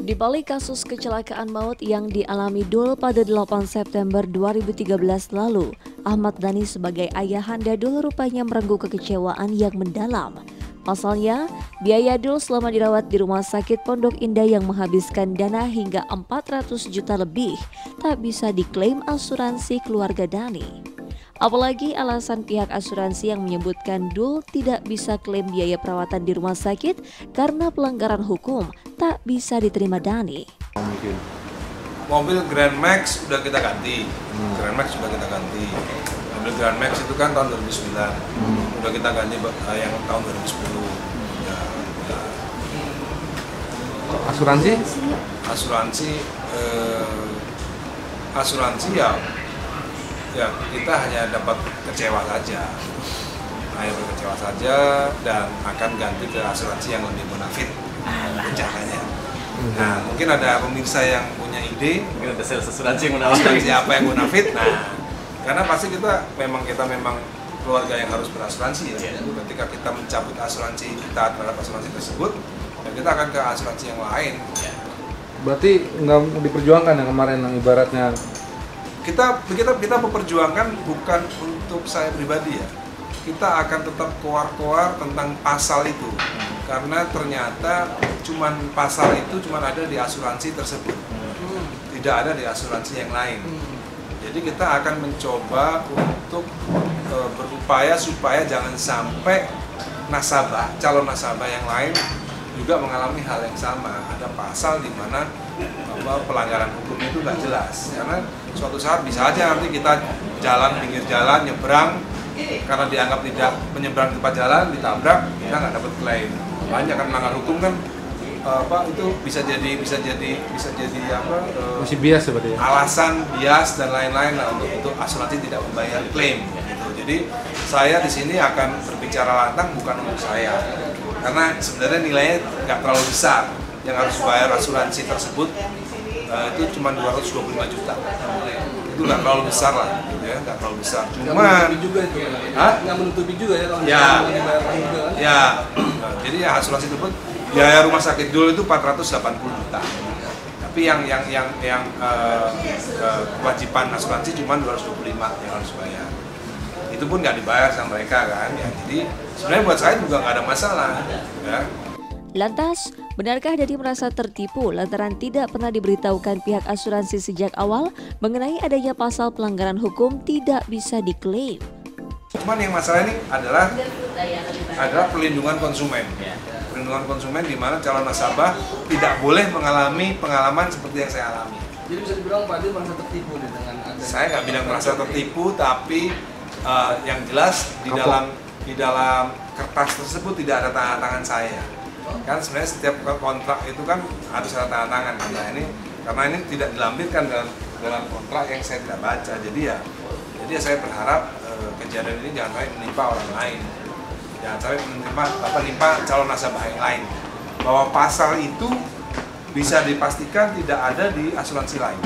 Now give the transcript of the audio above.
Di balik kasus kecelakaan maut yang dialami Dul pada 8 September 2013 lalu, Ahmad Dhani sebagai ayahanda Dul rupanya merengkuh kekecewaan yang mendalam. Pasalnya, biaya Dul selama dirawat di Rumah Sakit Pondok Indah yang menghabiskan dana hingga 400 juta lebih tak bisa diklaim asuransi keluarga Dhani. Apalagi alasan pihak asuransi yang menyebutkan Dul tidak bisa klaim biaya perawatan di rumah sakit karena pelanggaran hukum tak bisa diterima Dhani. Mobil Grand Max sudah kita ganti, Grand Max sudah kita ganti. Mobil Grand Max itu kan tahun 2009, sudah kita ganti yang tahun 2010. Asuransi? Asuransi ya kita hanya dapat kecewa saja, dan akan ganti ke asuransi yang lebih bonafit rencananya. Nah, mungkin ada pemirsa yang punya ide, mungkin ada sales asuransi yang menawarkan asuransi apa yang bonafit. Nah, karena pasti kita memang keluarga yang harus berasuransi ya. Ketika kita mencabut asuransi kita terhadap asuransi tersebut, ya kita akan ke asuransi yang lain. Berarti nggak diperjuangkan yang kemarin yang ibaratnya kita memperjuangkan bukan untuk saya pribadi ya. Kita akan tetap koar-koar tentang pasal itu. Karena ternyata pasal itu cuma ada di asuransi tersebut. Tidak ada di asuransi yang lain. Jadi kita akan mencoba untuk berupaya supaya jangan sampai calon nasabah yang lain juga mengalami hal yang sama. Ada pasal di mana pelanggaran hukum itu nggak jelas, karena suatu saat bisa aja nanti kita pinggir jalan nyebrang karena dianggap tidak menyeberang tempat jalan, ditabrak, kita nggak dapat klaim. Banyak kan melanggar hukum kan itu bisa jadi masih bias seperti alasan bias dan lain-lain lah untuk asuransi tidak membayar klaim gitu. Jadi saya di sini akan berbicara lantang bukan untuk saya, karena sebenarnya nilainya nggak terlalu besar yang harus bayar asuransi tersebut. Itu cuma 225 juta. Itu nggak terlalu besar lah, gitu ya, nggak terlalu besar. Cuman nggak menutupi juga ya kalau jadi ya asuransi tersebut biaya rumah sakit dulu itu 480 juta. Tapi yang kewajiban asuransi cuma 225 yang harus bayar. Itu pun nggak dibayar sama mereka kan. Ya, jadi sebenarnya buat saya juga nggak ada masalah. Ya. Lantas, benarkah Dhani merasa tertipu lantaran tidak pernah diberitahukan pihak asuransi sejak awal mengenai adanya pasal pelanggaran hukum tidak bisa diklaim? Cuman yang masalah ini adalah perlindungan konsumen. Perlindungan konsumen di mana calon nasabah tidak boleh mengalami pengalaman seperti yang saya alami. Jadi bisa dibilang Pak Dhani merasa tertipu dengan ada. Saya nggak bilang merasa tertipu, tapi yang jelas di dalam kertas tersebut tidak ada tangan saya. Kan sebenarnya setiap kontrak itu kan harus ada tanda tangan. Karena ini tidak dilampirkan dalam kontrak yang saya tidak baca. Jadi saya berharap kejadian ini jangan sampai menimpa orang lain, jangan sampai menimpa calon nasabah yang lain. Bahwa pasal itu bisa dipastikan tidak ada di asuransi lain.